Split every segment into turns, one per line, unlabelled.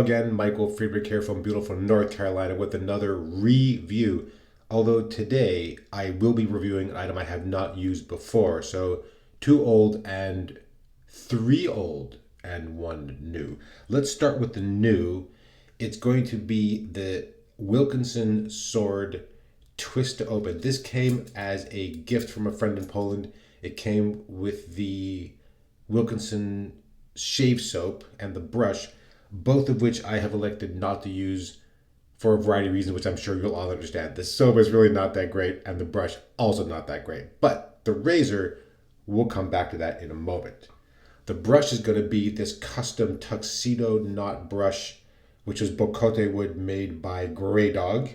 again, Michael Friedrich here from beautiful North Carolina with another review. Although today I will be reviewing an item I have not used before. So 2 old and 3 old and 1 new. Let's start with the new. It's going to be the Wilkinson Sword Twist to Open. This came as a gift from a friend in Poland. It came with the Wilkinson shave soap and the brush, both of which I have elected not to use for a variety of reasons, which I'm sure you'll all understand. The soap is really not that great, and the brush also not that great. But the razor, we'll come back to that in a moment. The brush is going to be this custom Tuxedo knot brush, which was bocote wood made by Grey Dog.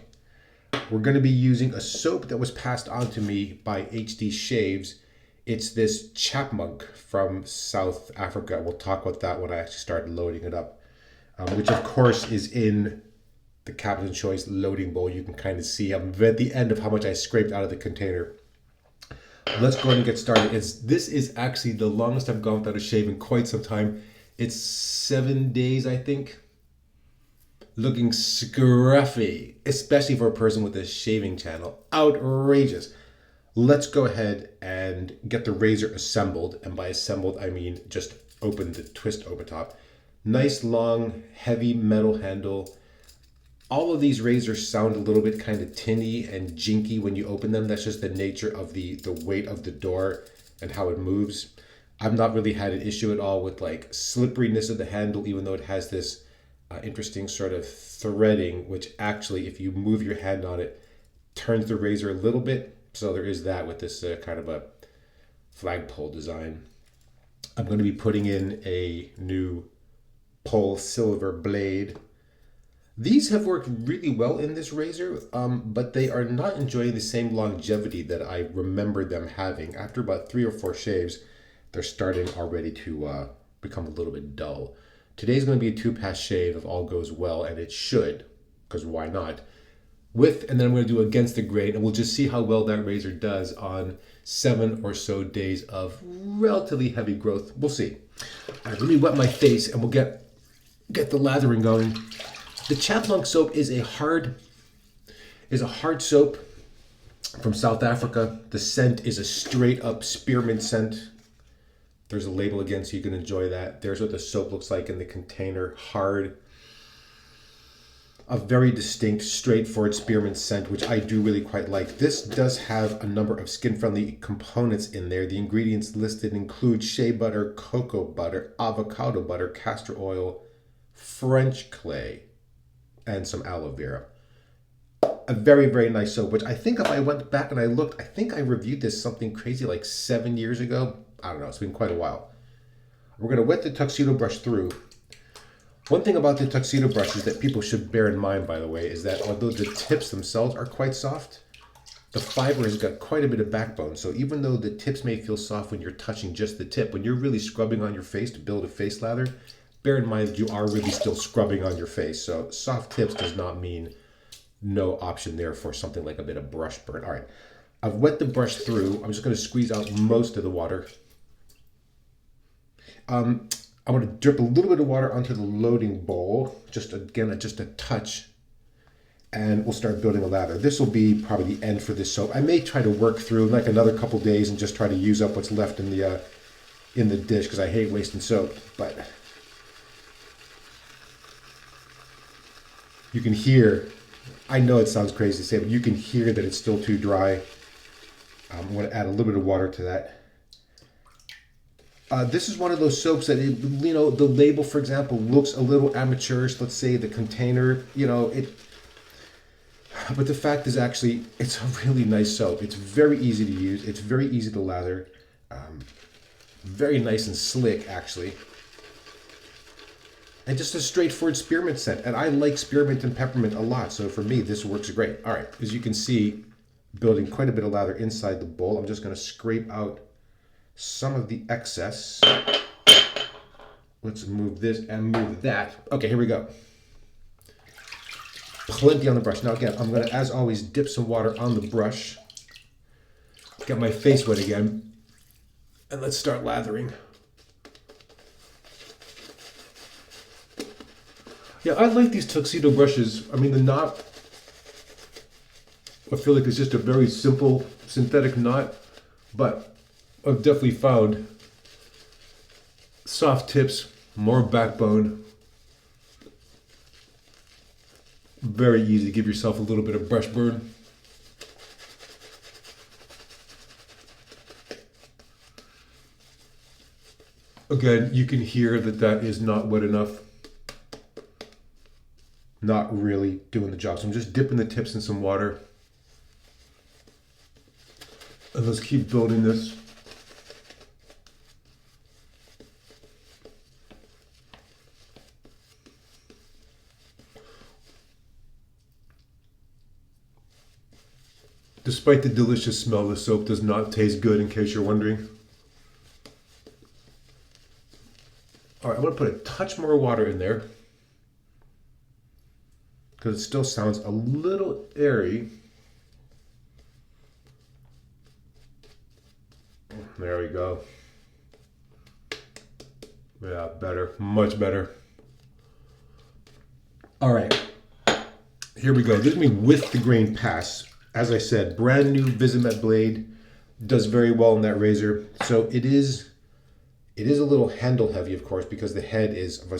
We're going to be using a soap that was passed on to me by HD Shaves. It's this Chapmunk from South Africa. We'll talk about that when I actually start loading it up, which of course is in the Captain's Choice loading bowl. You can kind of see I'm at the end of how much I scraped out of the container. Let's go ahead and get started. This is actually the longest I've gone without a shave in quite some time. It's 7 days, I think. Looking scruffy, especially for a person with a shaving channel. Outrageous. Let's go ahead and get the razor assembled. And by assembled, I mean just open the twist over top. Nice, long, heavy metal handle. All of these razors sound a little bit kind of tinny and jinky when you open them. That's just the nature of the weight of the door and how it moves. I've not really had an issue at all with like slipperiness of the handle, even though it has this interesting sort of threading, which actually, if you move your hand on it, turns the razor a little bit. So there is that with this kind of a flagpole design. I'm going to be putting in a new pole silver blade. These have worked really well in this razor, but they are not enjoying the same longevity that I remember them having. After about 3 or 4 shaves, they're starting already to become a little bit dull. Today's going to be a 2-pass shave if all goes well, and it should, because why not? And then I'm going to do against the grain, and we'll just see how well that razor does on 7 or so days of relatively heavy growth. We'll see. All right, let me wet my face, and we'll get the lathering going. The Chapmunk soap is a hard soap from South Africa. The scent is a straight up spearmint scent. There's a label again, so you can enjoy that. There's what the soap looks like in the container. Hard. A very distinct, straightforward spearmint scent, which I do really quite like. This does have a number of skin-friendly components in there. The ingredients listed include shea butter, cocoa butter, avocado butter, castor oil, French clay, and some aloe vera. A very, very nice soap, which I think if I went back and I looked, I think I reviewed this something crazy like 7 years ago. I don't know, it's been quite a while. We're going to wet the Tuxedo brush through. One thing about the Tuxedo brushes that people should bear in mind, by the way, is that although the tips themselves are quite soft, the fiber has got quite a bit of backbone. So even though the tips may feel soft when you're touching just the tip, when you're really scrubbing on your face to build a face lather, bear in mind that you are really still scrubbing on your face. So soft tips does not mean no option there for something like a bit of brush burn. All right, I've wet the brush through. I'm just going to squeeze out most of the water. I'm going to drip a little bit of water onto the loading bowl, just a touch, and we'll start building a lather. This will be probably the end for this soap. I may try to work through like another couple days and just try to use up what's left in the dish, because I hate wasting soap. But you can hear, I know it sounds crazy to say, but you can hear that it's still too dry. I'm going to add a little bit of water to that. This is one of those soaps that, the label, for example, looks a little amateurish. Let's say the container, but the fact is actually, it's a really nice soap. It's very easy to use. It's very easy to lather. Very nice and slick, actually. And just a straightforward spearmint scent. And I like spearmint and peppermint a lot. So for me, this works great. All right, as you can see, building quite a bit of lather inside the bowl. I'm just going to scrape out some of the excess. Let's move this and move that. Okay, here we go. Plenty on the brush. Now again, I'm going to, as always, dip some water on the brush. Get my face wet again. And let's start lathering. Yeah, I like these Tuxedo brushes. I mean, the knot, I feel like it's just a very simple synthetic knot, but I've definitely found soft tips, more backbone. Very easy to give yourself a little bit of brush burn. Again, you can hear that that is not wet enough. Not really doing the job. So I'm just dipping the tips in some water. And let's keep building this. Despite the delicious smell, the soap does not taste good, in case you're wondering. All right, I'm gonna put a touch more water in there because it still sounds a little airy. There we go. Yeah, better, much better. All right, here we go. This is me with the grain pass. As I said, brand new Visimet blade, does very well in that razor. So it is a little handle heavy, of course, because the head is of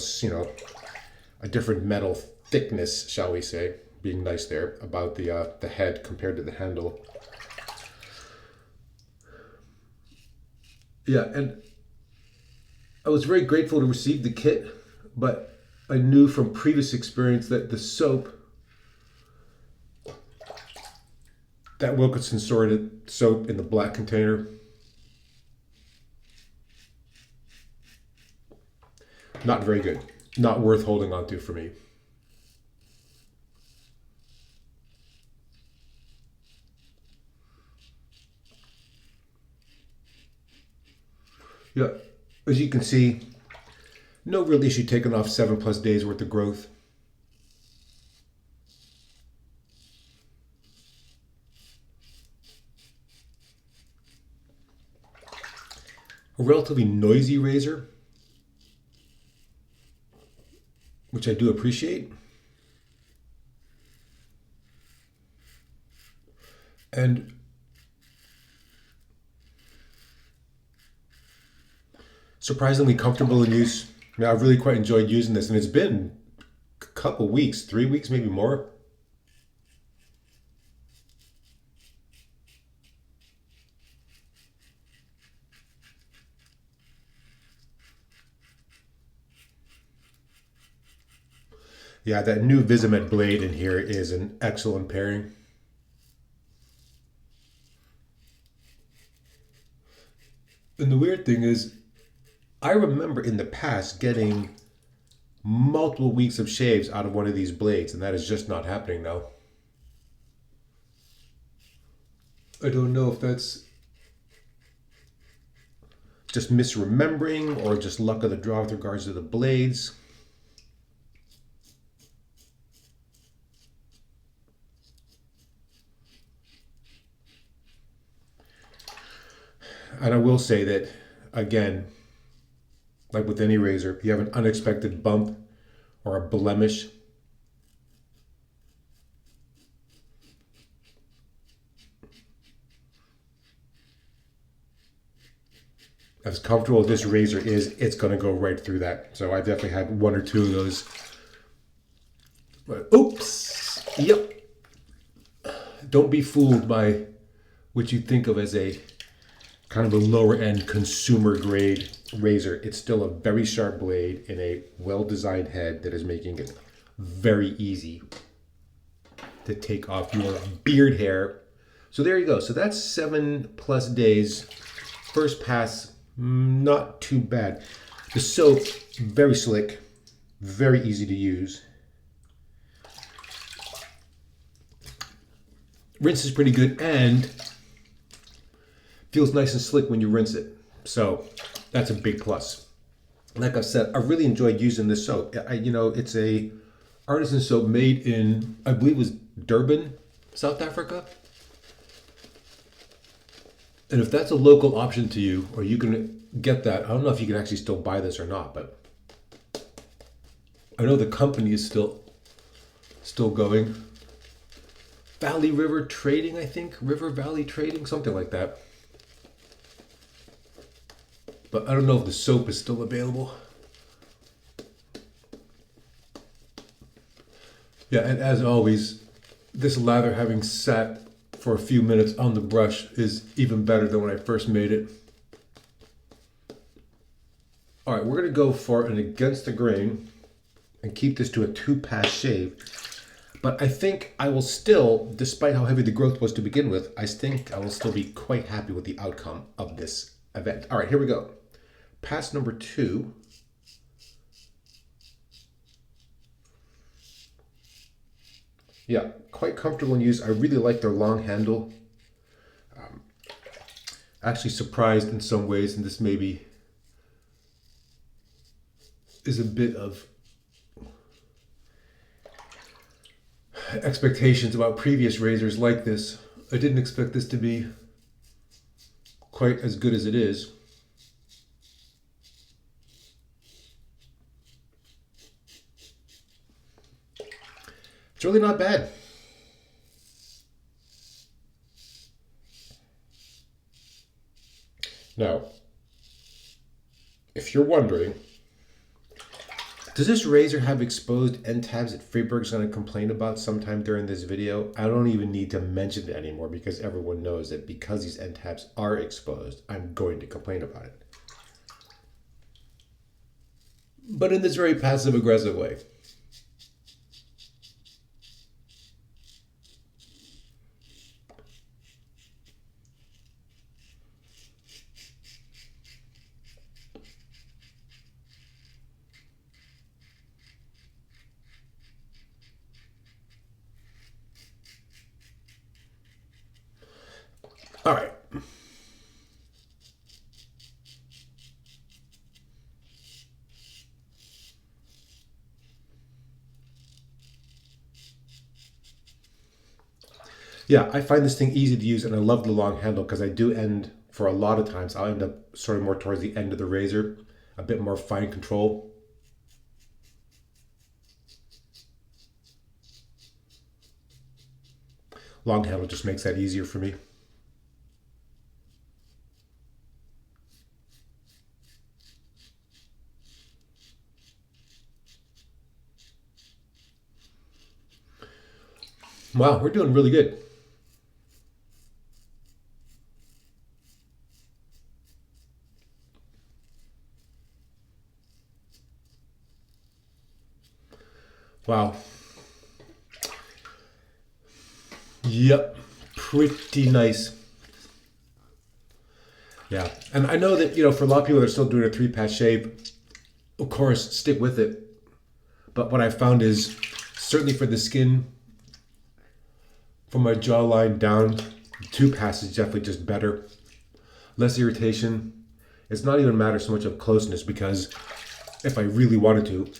a different metal thickness, shall we say. Being nice there about the head compared to the handle. Yeah, and I was very grateful to receive the kit, but I knew from previous experience that the soap, that Wilkinson Sword soap in the black container, not very good. Not worth holding on to for me. Yeah, as you can see, no real issue taking off 7+ days worth of growth. A relatively noisy razor, which I do appreciate. And surprisingly comfortable in use. Yeah, I've really quite enjoyed using this, and it's been a couple weeks, 3 weeks, maybe more. Yeah, that new Visimet blade in here is an excellent pairing. And the weird thing is, I remember in the past getting multiple weeks of shaves out of one of these blades, and that is just not happening now. I don't know if that's just misremembering or just luck of the draw with regards to the blades. And I will say that, again, like with any razor, if you have an unexpected bump or a blemish, as comfortable as this razor is, it's going to go right through that. So I definitely had one or two of those. But, oops. Yep. Don't be fooled by what you think of as a kind of a lower end consumer grade razor. It's still a very sharp blade in a well-designed head that is making it very easy to take off your beard hair. So there you go. So that's 7+ days. First pass, not too bad. The soap, very slick, very easy to use. Rinse is pretty good and feels nice and slick when you rinse it. So that's a big plus. Like I said, I really enjoyed using this soap. It's a artisan soap made in, I believe it was Durban, South Africa. And if that's a local option to you, or you can get that, I don't know if you can actually still buy this or not, but I know the company is still going. Valley River Trading, I think. River Valley Trading, something like that. But I don't know if the soap is still available. Yeah, and as always, this lather having sat for a few minutes on the brush is even better than when I first made it. All right, we're gonna go for an against the grain and keep this to a 2-pass shave. But I think I will still, despite how heavy the growth was to begin with, I think I will still be quite happy with the outcome of this event. All right, here we go. Pass number 2. Yeah, quite comfortable in use. I really like their long handle. Actually surprised in some ways, and this maybe is a bit of expectations about previous razors like this. I didn't expect this to be quite as good as it is. It's really not bad. Now, if you're wondering, does this razor have exposed end tabs that Freeburg's going to complain about sometime during this video? I don't even need to mention it anymore because everyone knows that because these end tabs are exposed, I'm going to complain about it. But in this very passive-aggressive way. All right. Yeah, I find this thing easy to use, and I love the long handle because I do end, for a lot of times, I'll end up sort of more towards the end of the razor, a bit more fine control. Long handle just makes that easier for me. Wow, we're doing really good. Wow. Yep, pretty nice. Yeah, and I know that, for a lot of people that are still doing a 3-pass shave, of course, stick with it. But what I found is, certainly for the skin, from my jawline down, 2-pass is definitely just better. Less irritation. It's not even a matter so much of closeness, because if I really wanted to,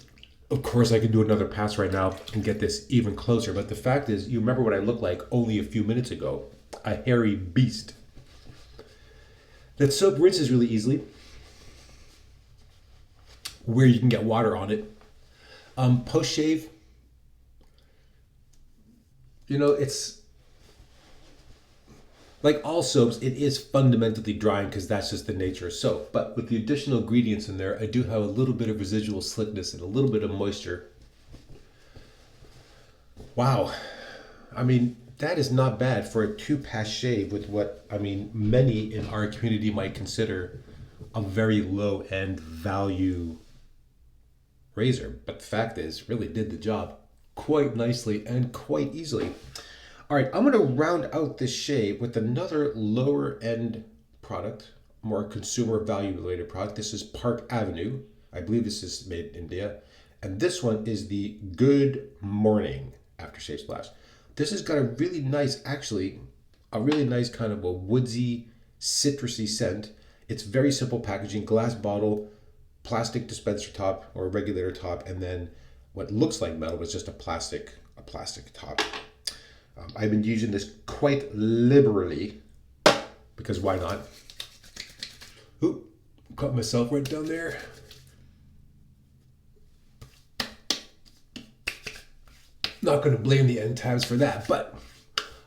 of course I could do another pass right now and get this even closer. But the fact is, you remember what I looked like only a few minutes ago. A hairy beast. That soap rinses really easily, where you can get water on it. Post-shave, it's like all soaps, it is fundamentally drying because that's just the nature of soap. But with the additional ingredients in there, I do have a little bit of residual slickness and a little bit of moisture. Wow. I mean, that is not bad for a 2-pass shave with what, many in our community might consider a very low-end value razor. But the fact is, really did the job quite nicely and quite easily. All right, I'm going to round out this shave with another lower end product, more consumer value related product. This is Park Avenue. I believe this is made in India. And this one is the Good Morning Aftershave Splash. This has got a really nice kind of a woodsy, citrusy scent. It's very simple packaging, glass bottle, plastic dispenser top or a regulator top, and then what looks like metal was just a plastic top. I've been using this quite liberally because why not? Oop, caught myself right down there. Not going to blame the end tabs for that, but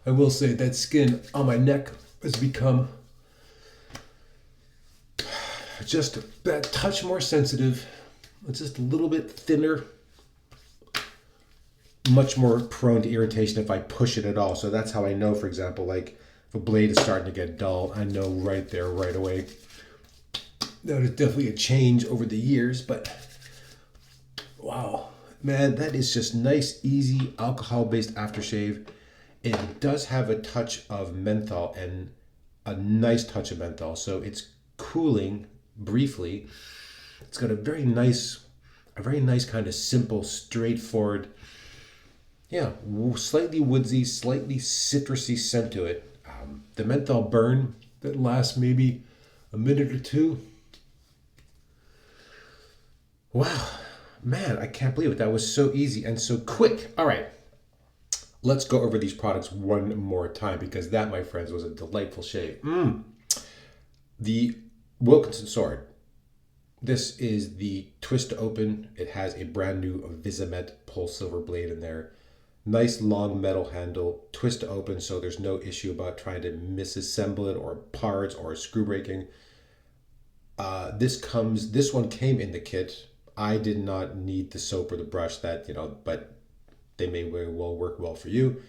I will say that skin on my neck has become just that touch more sensitive. It's just a little bit thinner, much more prone to irritation if I push it at all. So that's how I know, for example, like if a blade is starting to get dull, I know right there, right away. That is definitely a change over the years, but wow, man, that is just nice, easy, alcohol-based aftershave. It does have a touch of menthol and a nice touch of menthol, so it's cooling briefly. It's got a very nice kind of simple, straightforward, yeah, slightly woodsy, slightly citrusy scent to it. The menthol burn that lasts maybe a minute or two. Wow, man, I can't believe it. That was so easy and so quick. All right, let's go over these products one more time because that, my friends, was a delightful shave. The Wilkinson Sword. This is the twist to open. It has a brand new Visimet pulse silver blade in there. Nice long metal handle, twist to open, so there's no issue about trying to misassemble it or parts or screw breaking. This one came in the kit. I did not need the soap or the brush that, but they may very well work well for you.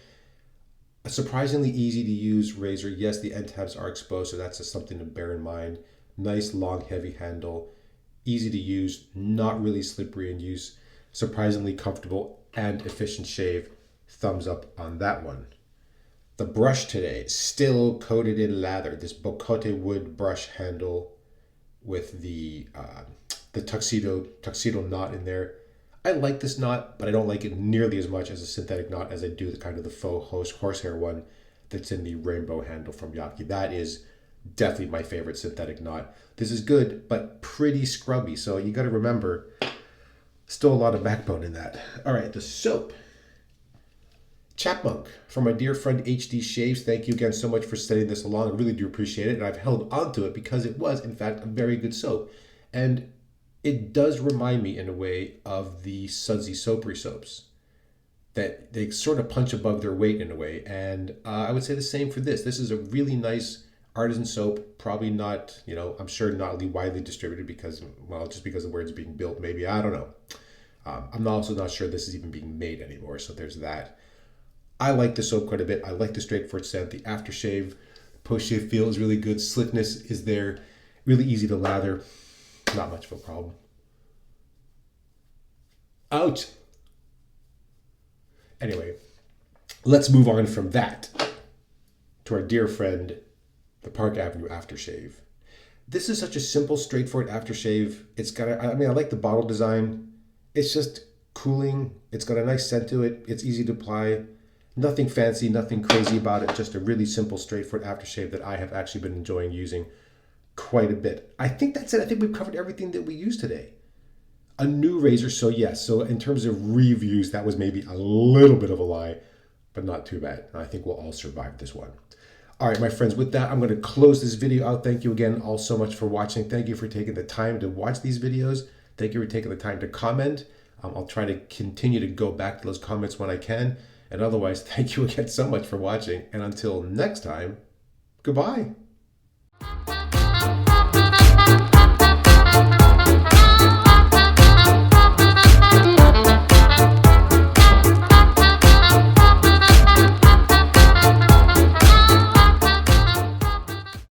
A surprisingly easy to use razor. Yes, the end tabs are exposed, so that's just something to bear in mind. Nice long heavy handle. Easy to use, not really slippery in use, surprisingly comfortable and efficient shave. Thumbs up on that one. The brush today, still coated in lather. This bocote wood brush handle with the tuxedo knot in there. I like this knot, but I don't like it nearly as much as a synthetic knot as I do the faux horsehair one that's in the rainbow handle from Yaki. That is definitely my favorite synthetic knot. This is good, but pretty scrubby. So you got to remember, still a lot of backbone in that. All right, the soap. Chapmunk from my dear friend HD Shaves. Thank you again so much for sending this along. I really do appreciate it. And I've held onto it because it was, in fact, a very good soap. And it does remind me in a way of the Sudsy Soapery soaps. That they sort of punch above their weight in a way. And I would say the same for this. This is a really nice artisan soap, probably not, I'm sure not widely distributed because, well, just because of where it's being built, maybe, I don't know. I'm also not sure this is even being made anymore, so there's that. I like the soap quite a bit. I like the straightforward scent. The aftershave, post-shave feel is really good. Slickness is there. Really easy to lather. Not much of a problem. Ouch! Anyway, let's move on from that to our dear friend, the Park Avenue aftershave. This is such a simple, straightforward aftershave. It's got I like the bottle design. It's just cooling. It's got a nice scent to it. It's easy to apply. Nothing fancy, nothing crazy about it. Just a really simple, straightforward aftershave that I have actually been enjoying using quite a bit. I think that's it. I think we've covered everything that we use today. A new razor, so yes. So in terms of reviews, that was maybe a little bit of a lie, but not too bad. I think we'll all survive this one. All right, my friends, with that, I'm going to close this video out. Thank you again all so much for watching. Thank you for taking the time to watch these videos. Thank you for taking the time to comment. I'll try to continue to go back to those comments when I can. And otherwise, thank you again so much for watching. And until next time, goodbye.